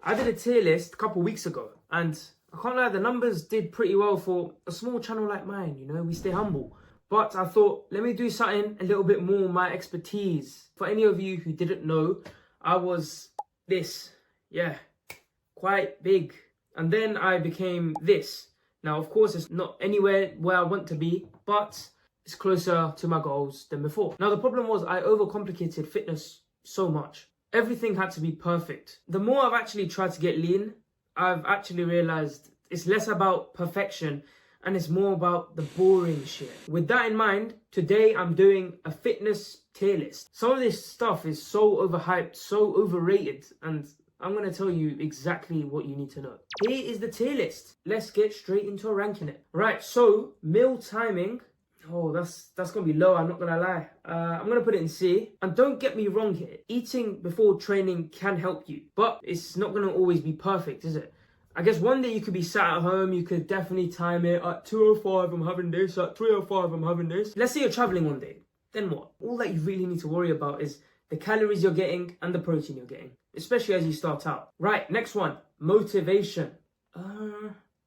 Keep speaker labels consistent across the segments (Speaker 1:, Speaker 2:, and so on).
Speaker 1: I did a tier list a couple weeks ago, and I can't lie, the numbers did pretty well for a small channel like mine, you know, we stay humble. But I thought, let me do something a little bit more my expertise. For any of you who didn't know, I was this, yeah, quite big. And then I became this. Now, of course, it's not anywhere where I want to be, but it's closer to my goals than before. Now, the problem was I overcomplicated fitness so much. Everything had to be perfect. The more I've actually tried to get lean, I've actually realized it's less about perfection and it's more about the boring shit. With that in mind, today I'm doing a fitness tier list. Some of this stuff is so overhyped, so overrated, and I'm going to tell you exactly what you need to know. Here is the tier list. Let's get straight into ranking it. Right, so meal timing. Oh, that's going to be low, I'm not going to lie. I'm going to put it in C. And don't get me wrong here. Eating before training can help you, but it's not going to always be perfect, is it? I guess one day you could be sat at home, you could definitely time it. At 2:05 I'm having this, at 3:05 I'm having this. Let's say you're traveling one day. Then what? All that you really need to worry about is the calories you're getting and the protein you're getting, especially as you start out. Right, next one, motivation.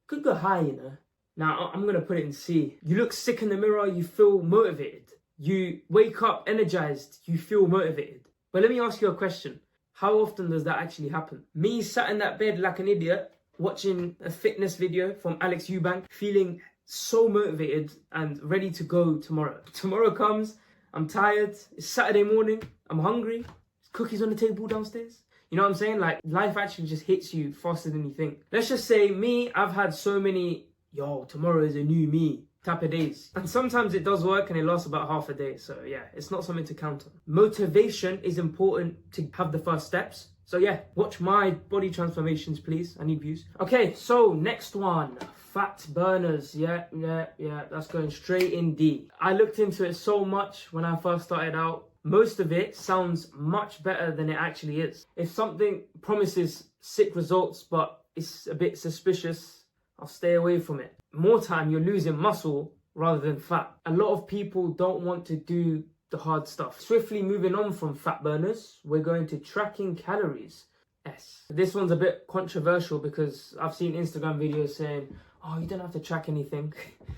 Speaker 1: Could go high, you know. Now, I'm going to put it in C. You look sick in the mirror, you feel motivated. You wake up energized, you feel motivated. But let me ask you a question. How often does that actually happen? Me sat in that bed like an idiot, watching a fitness video from Alex Eubank, feeling so motivated and ready to go tomorrow. Tomorrow comes, I'm tired, it's Saturday morning, I'm hungry, there's cookies on the table downstairs. You know what I'm saying? Like, life actually just hits you faster than you think. Let's just say me, I've had so many, tomorrow is a new me type of days. And sometimes it does work and it lasts about half a day. So yeah, it's not something to count on. Motivation is important to have the first steps. So yeah, watch my body transformations, please. I need views. Okay, so next one, fat burners. Yeah, that's going straight in D. I looked into it so much when I first started out. Most of it sounds much better than it actually is. If something promises sick results, but it's a bit suspicious, I'll stay away from it. More time, you're losing muscle rather than fat. A lot of people don't want to do the hard stuff. Swiftly moving on from fat burners, we're going to tracking calories. S. This one's a bit controversial because I've seen Instagram videos saying, oh, you don't have to track anything.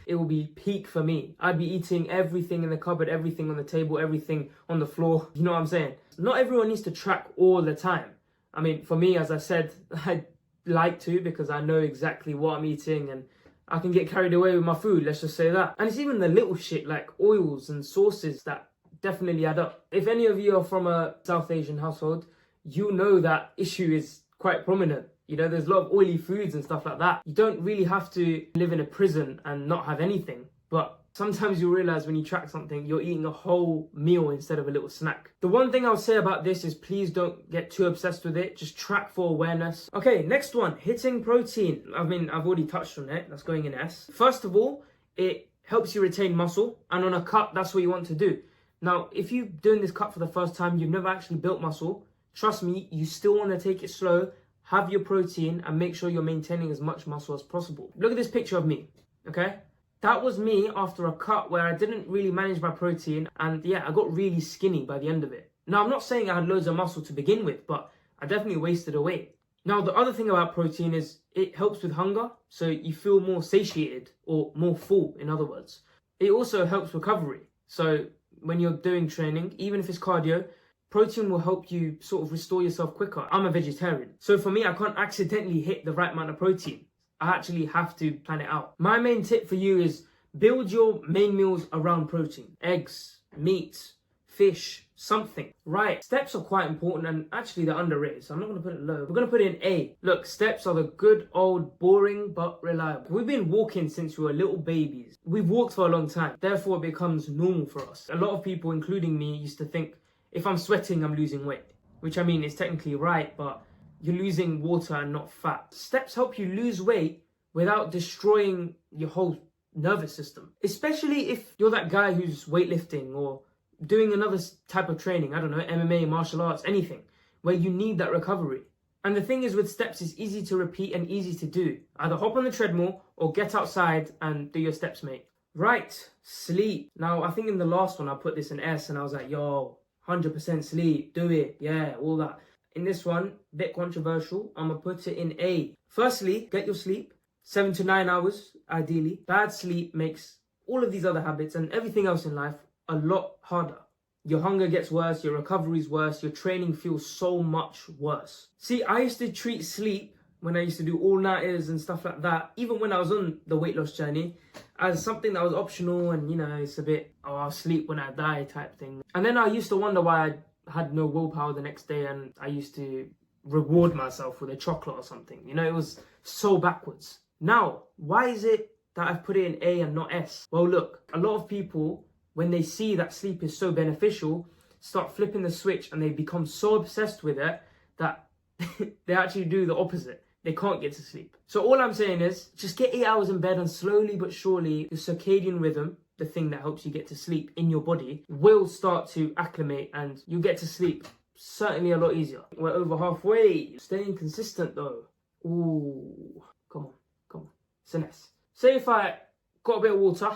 Speaker 1: It will be peak for me. I'd be eating everything in the cupboard, everything on the table, everything on the floor. You know what I'm saying? Not everyone needs to track all the time. I mean, for me, as I said, I'd like to because I know exactly what I'm eating and I can get carried away with my food, let's just say that. And it's even the little shit like oils and sauces that definitely add up. If any of you are from a South Asian household, you know that issue is quite prominent. You know, there's a lot of oily foods and stuff like that. You don't really have to live in a prison and not have anything. But sometimes you'll realize when you track something, you're eating a whole meal instead of a little snack. The one thing I'll say about this is please don't get too obsessed with it. Just track for awareness. Okay, next one, hitting protein. I mean, I've already touched on it. That's going in S. First of all, it helps you retain muscle. And on a cut, that's what you want to do. Now, if you're doing this cut for the first time, you've never actually built muscle, trust me, you still want to take it slow, have your protein, and make sure you're maintaining as much muscle as possible. Look at this picture of me, okay? That was me after a cut where I didn't really manage my protein, and yeah, I got really skinny by the end of it. Now, I'm not saying I had loads of muscle to begin with, but I definitely wasted away. Now, the other thing about protein is it helps with hunger, so you feel more satiated, or more full, in other words. It also helps recovery, so when you're doing training, even if it's cardio, protein will help you sort of restore yourself quicker. I'm a vegetarian, so for me, I can't accidentally hit the right amount of protein. I actually have to plan it out. My main tip for you is build your main meals around protein. Eggs, meat, fish, something. Right, steps are quite important and actually they're underrated, so I'm not going to put it low. We're going to put it in A. Look, steps are the good old boring but reliable. We've been walking since we were little babies. We've walked for a long time, therefore it becomes normal for us. A lot of people, including me, used to think if I'm sweating, I'm losing weight. Which I mean is technically right, but you're losing water and not fat. Steps help you lose weight without destroying your whole nervous system. Especially if you're that guy who's weightlifting or doing another type of training, I don't know, MMA, martial arts, anything, where you need that recovery. And the thing is with steps, it's easy to repeat and easy to do. Either hop on the treadmill or get outside and do your steps, mate. Right, sleep. Now, I think in the last one, I put this in S and I was like, yo, 100% sleep, do it, yeah, all that. in this one, bit controversial. I'm going to put it in A. Firstly, get your sleep. 7 to 9 hours, ideally. Bad sleep makes all of these other habits and everything else in life a lot harder. Your hunger gets worse, your recovery is worse, your training feels so much worse. See, I used to treat sleep when I used to do all-nighters and stuff like that, even when I was on the weight loss journey, as something that was optional and, it's a bit, oh, I'll sleep when I die type thing. And then I used to wonder why I had no willpower the next day, and I used to reward myself with a chocolate or something. It was so backwards. Now, why is it that I've put it in A and not S? Well, look, a lot of people, when they see that sleep is so beneficial, start flipping the switch and they become so obsessed with it that they actually do the opposite. They can't get to sleep. So all I'm saying is just get 8 hours in bed, and slowly but surely your circadian rhythm, the thing that helps you get to sleep in your body, will start to acclimate and you'll get to sleep certainly a lot easier. We're over halfway. Staying consistent though. Ooh, come on. It's an S. Say if I got a bit of water,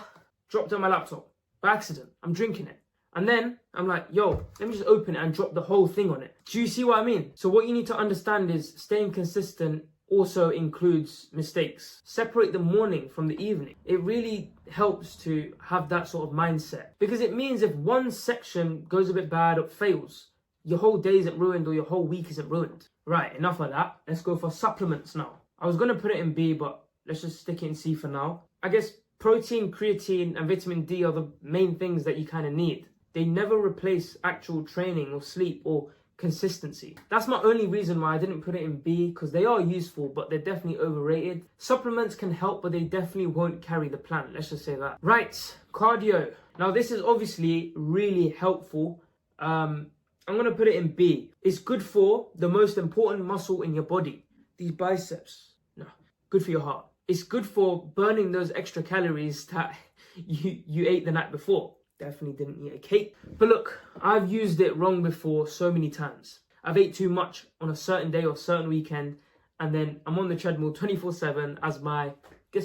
Speaker 1: dropped on my laptop by accident, I'm drinking it. And then I'm like, yo, let me just open it and drop the whole thing on it. Do you see what I mean? So what you need to understand is staying consistent also includes mistakes. Separate the morning from the evening. It really helps to have that sort of mindset, because it means if one section goes a bit bad or fails, your whole day isn't ruined or your whole week isn't ruined. Right, enough of that. Let's go for supplements now. I was going to put it in B, but let's just stick it in C for now. I guess protein, creatine, and vitamin D are the main things that you kind of need. They never replace actual training or sleep or consistency. That's my only reason why I didn't put it in B, because they are useful, but they're definitely overrated. Supplements can help, but they definitely won't carry the plan. Let's just say that. Right, cardio. Now this is obviously really helpful. I'm going to put it in B. It's good for the most important muscle in your body. These biceps. No, good for your heart. It's good for burning those extra calories that you ate the night before. Definitely didn't eat a cake. But look, I've used it wrong before so many times. I've ate too much on a certain day or certain weekend, and then I'm on the treadmill 24/7 as my,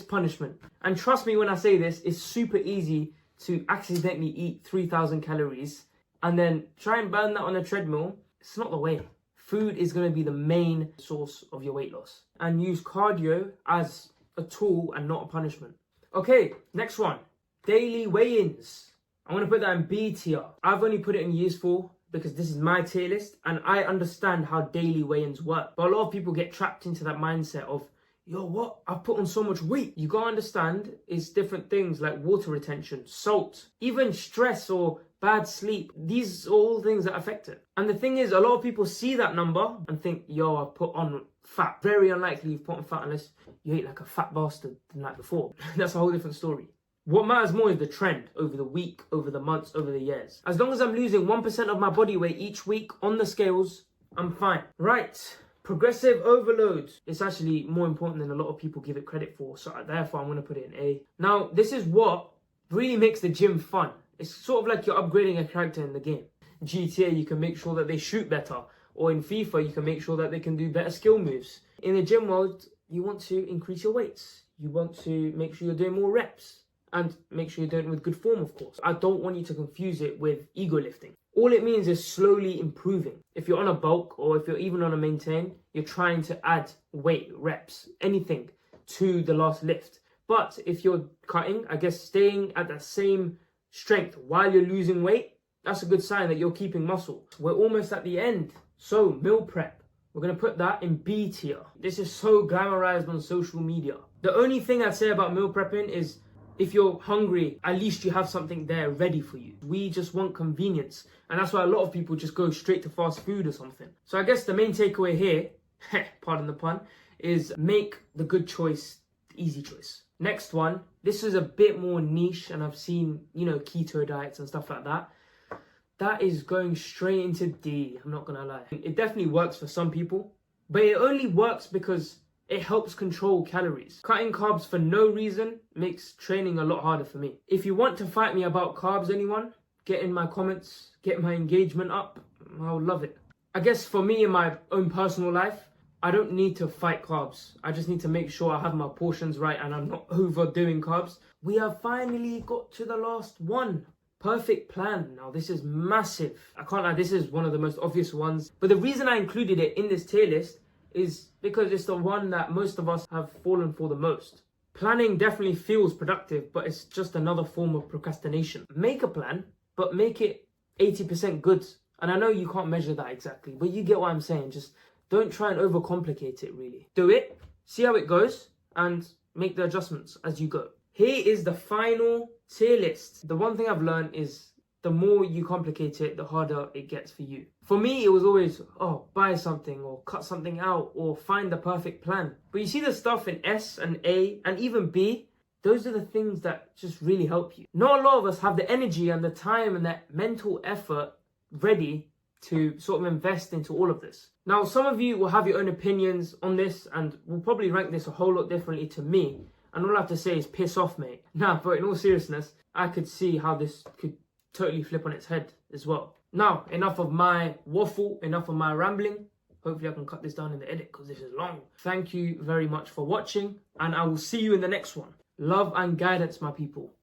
Speaker 1: punishment. And trust me when I say this, it's super easy to accidentally eat 3,000 calories and then try and burn that on a treadmill. It's not the way. Food is going to be the main source of your weight loss. And use cardio as a tool and not a punishment. Okay, next one. Daily weigh-ins. I'm going to put that in B tier. I've only put it in useful because this is my tier list and I understand how daily weigh-ins work. But a lot of people get trapped into that mindset of, yo, what? I've put on so much weight. You got to understand it's different things like water retention, salt, even stress or bad sleep. These are all things that affect it. And the thing is, a lot of people see that number and think, yo, I've put on fat. Very unlikely you've put on fat unless you ate like a fat bastard the night before. That's a whole different story. What matters more is the trend over the week, over the months, over the years. As long as I'm losing 1% of my body weight each week on the scales, I'm fine. Right, progressive overload. It's actually more important than a lot of people give it credit for, so therefore I'm going to put it in A. Now, this is what really makes the gym fun. It's sort of like you're upgrading a character in the game. GTA, you can make sure that they shoot better, or in FIFA, you can make sure that they can do better skill moves. In the gym world, you want to increase your weights. You want to make sure you're doing more reps. And make sure you're doing it with good form, of course. I don't want you to confuse it with ego lifting. All it means is slowly improving. If you're on a bulk or if you're even on a maintain, you're trying to add weight, reps, anything to the last lift. But if you're cutting, I guess staying at the same strength while you're losing weight, that's a good sign that you're keeping muscle. We're almost at the end. So meal prep, we're going to put that in B tier. This is so glamorized on social media. The only thing I'd say about meal prepping is, if you're hungry, at least you have something there ready for you. We just want convenience. And that's why a lot of people just go straight to fast food or something. So I guess the main takeaway here, pardon the pun, is make the good choice the easy choice. Next one, this is a bit more niche and I've seen, keto diets and stuff like that. That is going straight into D, I'm not gonna lie. It definitely works for some people, but it only works because it helps control calories. Cutting carbs for no reason makes training a lot harder for me. If you want to fight me about carbs, anyone, get in my comments, get my engagement up. I would love it. I guess for me in my own personal life, I don't need to fight carbs. I just need to make sure I have my portions right and I'm not overdoing carbs. We have finally got to the last one. Perfect plan. Now, this is massive. I can't lie, this is one of the most obvious ones. But the reason I included it in this tier list is because it's the one that most of us have fallen for the most. Planning definitely feels productive, but it's just another form of procrastination. Make a plan, but make it 80% good. And I know you can't measure that exactly, but you get what I'm saying. Just don't try and overcomplicate it, really. Do it, see how it goes, and make the adjustments as you go. Here is the final tier list. The one thing I've learned is the more you complicate it, the harder it gets for you. For me, it was always, buy something or cut something out or find the perfect plan. But you see the stuff in S and A and even B, those are the things that just really help you. Not a lot of us have the energy and the time and that mental effort ready to sort of invest into all of this. Now, some of you will have your own opinions on this and will probably rank this a whole lot differently to me. And all I have to say is piss off, mate. Nah, but in all seriousness, I could see how this could totally flip on its head as well. Now, enough of my waffle, enough of my rambling. Hopefully I can cut this down in the edit because this is long. Thank you very much for watching, and I will see you in the next one. Love and guidance, my people.